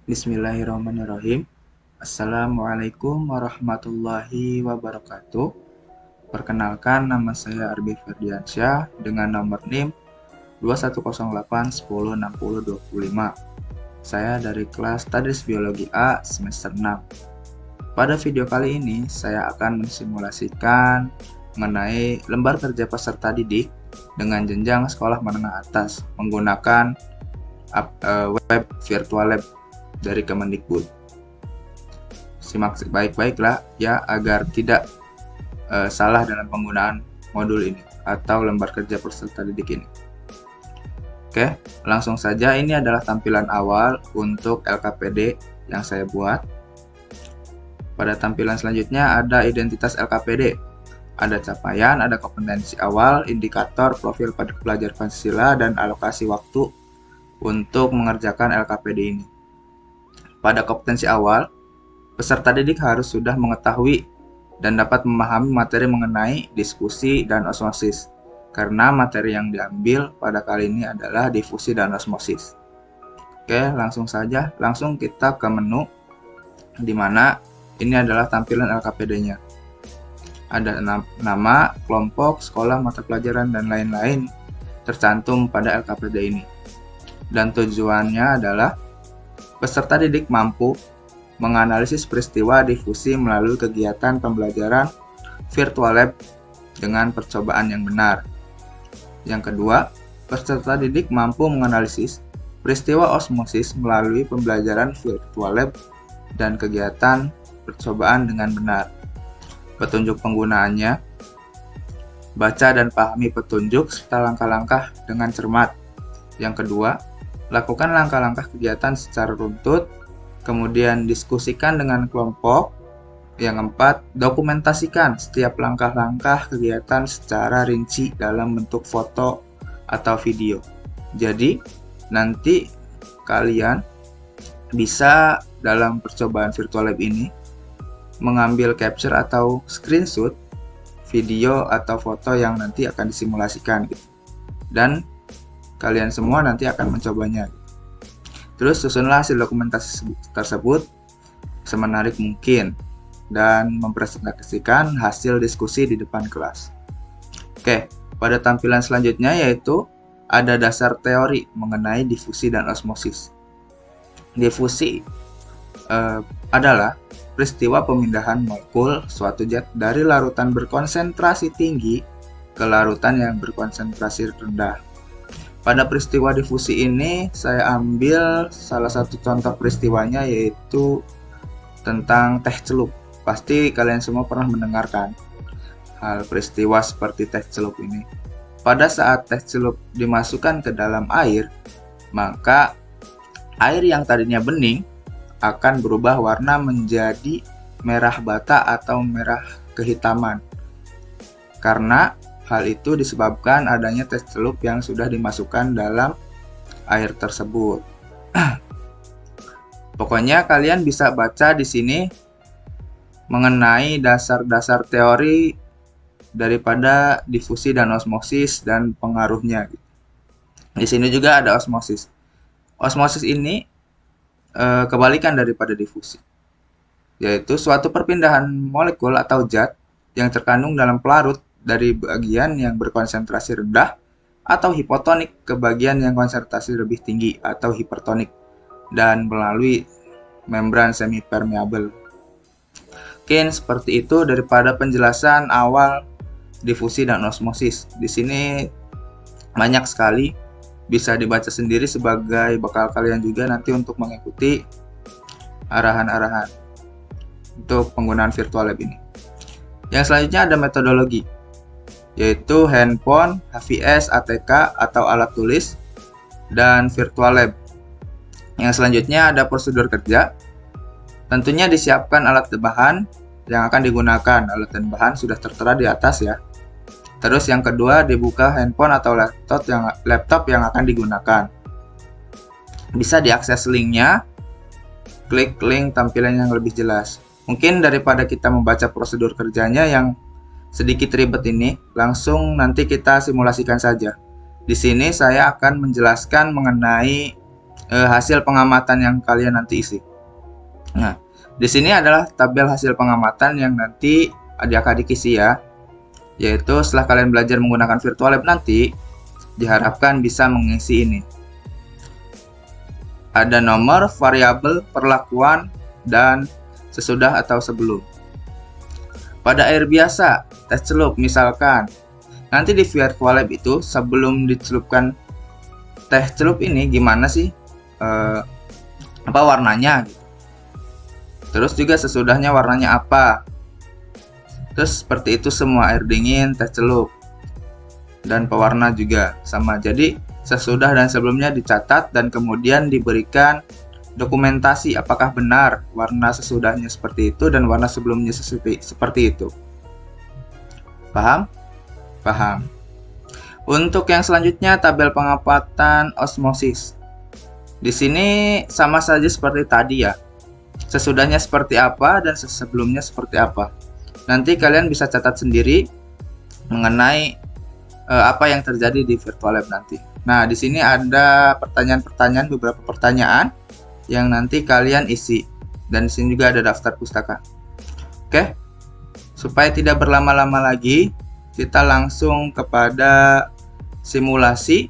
Bismillahirrahmanirrahim. Assalamualaikum warahmatullahi wabarakatuh. Perkenalkan, nama saya Arbi Ferdiansyah dengan nomor NIM 2108106025. Saya dari kelas Tadris Biologi A semester 6. Pada video kali ini, saya akan mensimulasikan mengenai lembar kerja peserta didik dengan jenjang sekolah menengah atas menggunakan web virtual lab dari Kemendikbud. Simak baik-baiklah ya agar tidak salah dalam penggunaan modul ini atau lembar kerja peserta didik ini. Oke, langsung saja. Ini adalah tampilan awal untuk LKPD yang saya buat. Pada tampilan selanjutnya ada identitas LKPD. Ada capaian, ada kompetensi awal, indikator, profil pada pelajar Pancasila, dan alokasi waktu untuk mengerjakan LKPD ini. Pada kompetensi awal, peserta didik harus sudah mengetahui dan dapat memahami materi mengenai diskusi dan osmosis, karena materi yang diambil pada kali ini adalah difusi dan osmosis. Oke, langsung saja, langsung kita ke menu, di mana ini adalah tampilan LKPD-nya. Ada nama, kelompok, sekolah, mata pelajaran, dan lain-lain tercantum pada LKPD ini. Dan tujuannya adalah peserta didik mampu menganalisis peristiwa difusi melalui kegiatan pembelajaran virtual lab dengan percobaan yang benar. Yang kedua, peserta didik mampu menganalisis peristiwa osmosis melalui pembelajaran virtual lab dan kegiatan percobaan dengan benar. Petunjuk penggunaannya: baca dan pahami petunjuk serta langkah-langkah dengan cermat. Yang kedua, lakukan langkah-langkah kegiatan secara runtut, kemudian diskusikan dengan kelompok. Yang keempat, dokumentasikan setiap langkah-langkah kegiatan secara rinci dalam bentuk foto atau video. Jadi, nanti kalian bisa dalam percobaan virtual lab ini mengambil capture atau screenshot video atau foto yang nanti akan disimulasikan. Dan kalian semua nanti akan mencobanya. Terus susunlah hasil dokumentasi tersebut semenarik mungkin dan mempresentasikan hasil diskusi di depan kelas. Oke, pada tampilan selanjutnya yaitu ada dasar teori mengenai difusi dan osmosis. Difusi adalah peristiwa pemindahan molekul suatu zat dari larutan berkonsentrasi tinggi ke larutan yang berkonsentrasi rendah. Pada peristiwa difusi ini, saya ambil salah satu contoh peristiwanya yaitu tentang teh celup. Pasti kalian semua pernah mendengarkan hal peristiwa seperti teh celup ini. Pada saat teh celup dimasukkan ke dalam air, maka air yang tadinya bening akan berubah warna menjadi merah bata atau merah kehitaman. Karena hal itu disebabkan adanya teh celup yang sudah dimasukkan dalam air tersebut. Pokoknya kalian bisa baca di sini mengenai dasar-dasar teori daripada difusi dan osmosis dan pengaruhnya. Di sini juga ada osmosis. Osmosis ini kebalikan daripada difusi, yaitu suatu perpindahan molekul atau zat yang terkandung dalam pelarut dari bagian yang berkonsentrasi rendah atau hipotonik ke bagian yang konsentrasi lebih tinggi atau hipertonik dan melalui membran semipermeabel. Mungkin seperti itu daripada penjelasan awal difusi dan osmosis. Di sini banyak sekali, bisa dibaca sendiri sebagai bekal kalian juga nanti untuk mengikuti arahan-arahan untuk penggunaan virtual lab ini. Yang selanjutnya ada metodologi, yaitu handphone, HVS, ATK atau alat tulis, dan virtual lab. Yang selanjutnya ada prosedur kerja. Tentunya disiapkan alat dan bahan yang akan digunakan. Alat dan bahan sudah tertera di atas ya. Terus yang kedua, dibuka handphone atau laptop yang akan digunakan. Bisa diakses linknya, klik link tampilan yang lebih jelas. Mungkin daripada kita membaca prosedur kerjanya yang sedikit ribet ini, langsung nanti kita simulasikan saja. Di sini saya akan menjelaskan mengenai hasil pengamatan yang kalian nanti isi. Nah, di sini adalah tabel hasil pengamatan yang nanti adik-adik isi ya. Yaitu setelah kalian belajar menggunakan virtual lab nanti, diharapkan bisa mengisi ini. Ada nomor, variabel, perlakuan, dan sesudah atau sebelum. Pada air biasa, tes celup misalkan, nanti di virtual lab itu sebelum dicelupkan teh celup ini gimana sih apa warnanya gitu. Terus juga sesudahnya warnanya apa. Terus seperti itu semua air dingin, teh celup, dan pewarna juga sama. Jadi sesudah dan sebelumnya dicatat dan kemudian diberikan dokumentasi apakah benar warna sesudahnya seperti itu dan warna sebelumnya seperti itu. Paham? Paham. Untuk yang selanjutnya tabel pengamatan osmosis. Di sini sama saja seperti tadi ya. Sesudahnya seperti apa dan sebelumnya seperti apa. Nanti kalian bisa catat sendiri mengenai apa yang terjadi di virtual lab nanti. Nah, di sini ada pertanyaan-pertanyaan, beberapa pertanyaan yang nanti kalian isi. Dan di sini juga ada daftar pustaka. Oke? Supaya tidak berlama-lama lagi, kita langsung kepada simulasi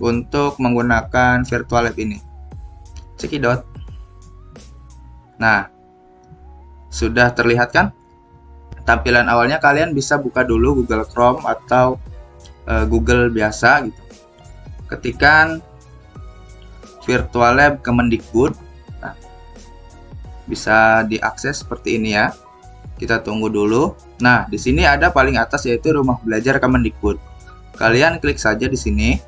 untuk menggunakan virtual lab ini. Cekidot. Nah, sudah terlihat kan? Tampilan awalnya kalian bisa buka dulu Google Chrome atau Google biasa gitu. Ketikkan virtual lab Kemendikbud. Nah, bisa diakses seperti ini ya. Kita tunggu dulu. Nah, di sini ada paling atas yaitu Rumah Belajar Kemendikbud. Kalian klik saja di sini.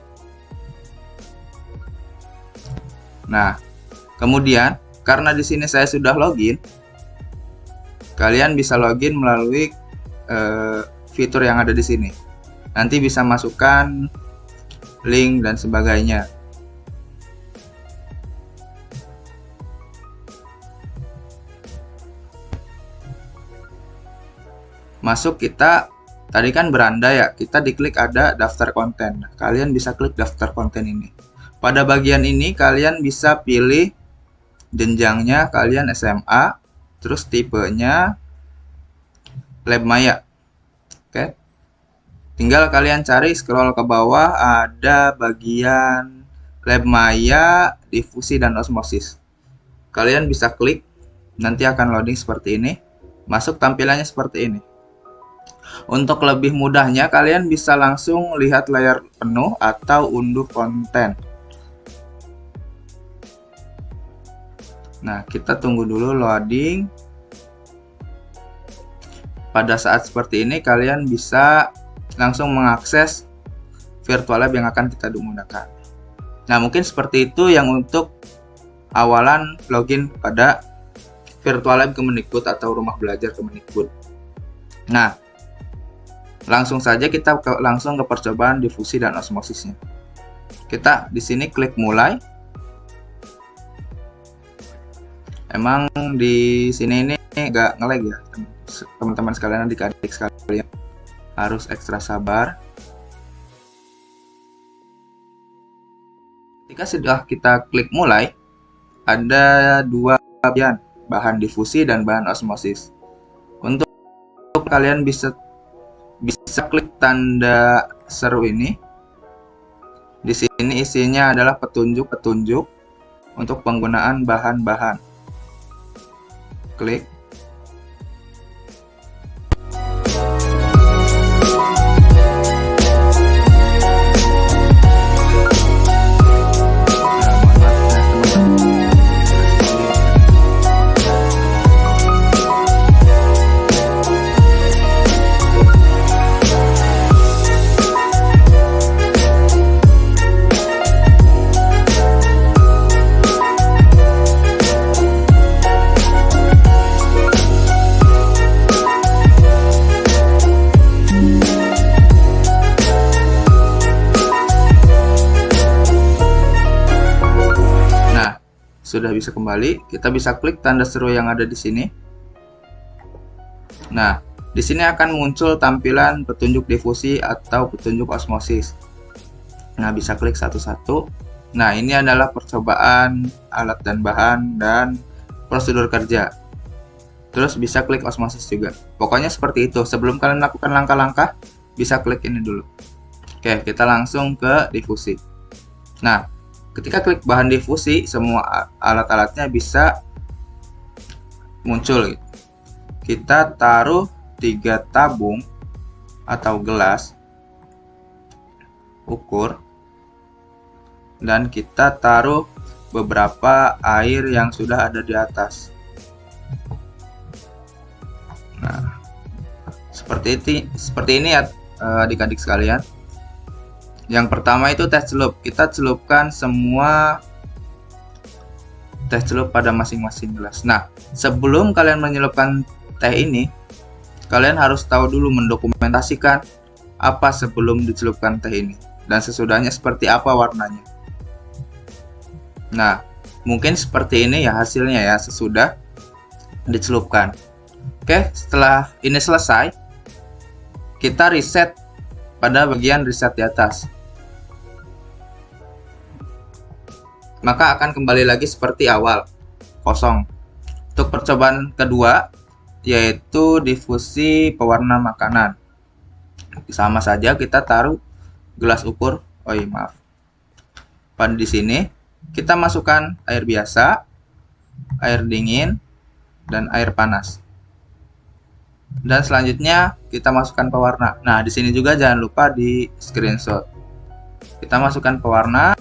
Nah, kemudian karena di sini saya sudah login, kalian bisa login melalui fitur yang ada di sini. Nanti bisa masukkan link dan sebagainya. Masuk kita, tadi kan beranda ya, kita diklik ada daftar konten. Nah, kalian bisa klik daftar konten ini. Pada bagian ini kalian bisa pilih jenjangnya kalian SMA, terus tipenya Lab Maya. Oke. Tinggal kalian cari, scroll ke bawah, ada bagian Lab Maya, difusi dan osmosis. Kalian bisa klik, nanti akan loading seperti ini. Masuk tampilannya seperti ini. Untuk lebih mudahnya, kalian bisa langsung lihat layar penuh atau unduh konten. Nah, kita tunggu dulu loading. Pada saat seperti ini, kalian bisa langsung mengakses virtual lab yang akan kita gunakan. Nah, mungkin seperti itu yang untuk awalan login pada virtual lab Kemendikbud atau Rumah Belajar Kemendikbud. Nah, langsung saja kita langsung ke percobaan difusi dan osmosisnya. Kita di sini klik mulai. Emang di sini ini agak nge-lag ya, teman-teman sekalian, adik-adik sekalian, harus ekstra sabar. Ketika sudah kita klik mulai, ada dua bagian, bahan difusi dan bahan osmosis. Untuk kalian bisa klik tanda seru ini. Di sini isinya adalah petunjuk-petunjuk untuk penggunaan bahan-bahan. Klik. Sudah bisa kembali, kita bisa klik tanda seru yang ada di sini. Nah, di sini akan muncul tampilan petunjuk difusi atau petunjuk osmosis. Nah, bisa klik satu-satu. Nah, ini adalah percobaan alat dan bahan dan prosedur kerja. Terus bisa klik osmosis juga. Pokoknya seperti itu. Sebelum kalian melakukan langkah-langkah, bisa klik ini dulu. Oke, kita langsung ke difusi. Nah, ketika klik bahan difusi, semua alat-alatnya bisa muncul. Kita taruh 3 tabung atau gelas ukur, dan kita taruh beberapa air yang sudah ada di atas. Nah, seperti ini ya adik-adik sekalian. Yang pertama itu teh celup. Kita celupkan semua teh celup pada masing-masing gelas. Nah, sebelum kalian menyelupkan teh ini, kalian harus tahu dulu, mendokumentasikan apa sebelum dicelupkan teh ini dan sesudahnya seperti apa warnanya. Nah, mungkin seperti ini ya hasilnya ya sesudah dicelupkan. Oke, setelah ini selesai, kita reset pada bagian reset di atas. Maka akan kembali lagi seperti awal, kosong. Untuk percobaan kedua, yaitu difusi pewarna makanan. Sama saja, kita taruh gelas ukur. Pada di sini kita masukkan air biasa, air dingin, dan air panas. Dan selanjutnya kita masukkan pewarna. Nah, di sini juga jangan lupa di screenshot. Kita masukkan pewarna,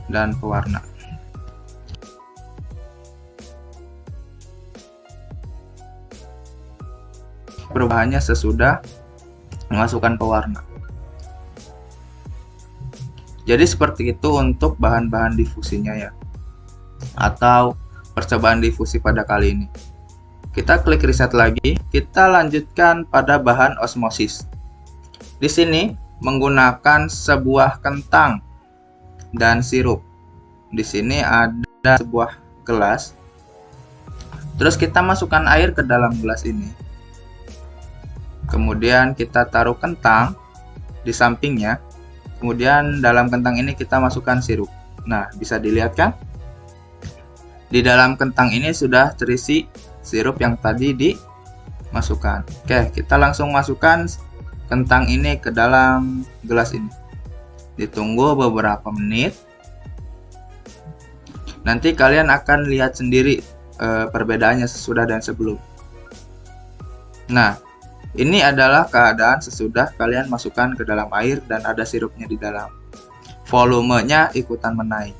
dan pewarna. Perubahannya sesudah memasukkan pewarna. Jadi seperti itu untuk bahan-bahan difusinya ya, atau percobaan difusi pada kali ini. Kita klik reset lagi, kita lanjutkan pada bahan osmosis. Di sini menggunakan sebuah kentang dan sirup. Di sini ada sebuah gelas. Terus kita masukkan air ke dalam gelas ini. Kemudian kita taruh kentang di sampingnya. Kemudian dalam kentang ini kita masukkan sirup. Nah, bisa dilihat kan? Di dalam kentang ini sudah terisi sirup yang tadi dimasukkan. Oke, kita langsung masukkan kentang ini ke dalam gelas ini. Ditunggu beberapa menit. Nanti kalian akan lihat sendiri perbedaannya sesudah dan sebelum. Nah, ini adalah keadaan sesudah kalian masukkan ke dalam air dan ada sirupnya di dalam. Volumenya ikutan menaik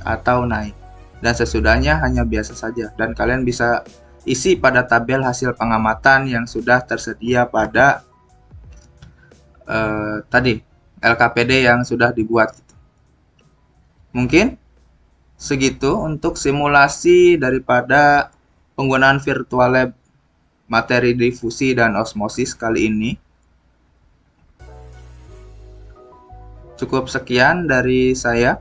atau naik. Dan sesudahnya hanya biasa saja. Dan kalian bisa isi pada tabel hasil pengamatan yang sudah tersedia pada tadi LKPD yang sudah dibuat. Mungkin segitu untuk simulasi daripada penggunaan virtual lab materi difusi dan osmosis kali ini. Cukup sekian dari saya,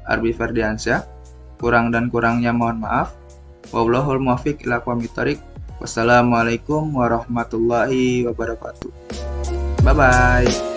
Arbi Ferdiansyah. Kurang dan kurangnya mohon maaf. Wallahul muwaffiq ila aqwamit thoriq. Wassalamualaikum warahmatullahi wabarakatuh. Bye bye.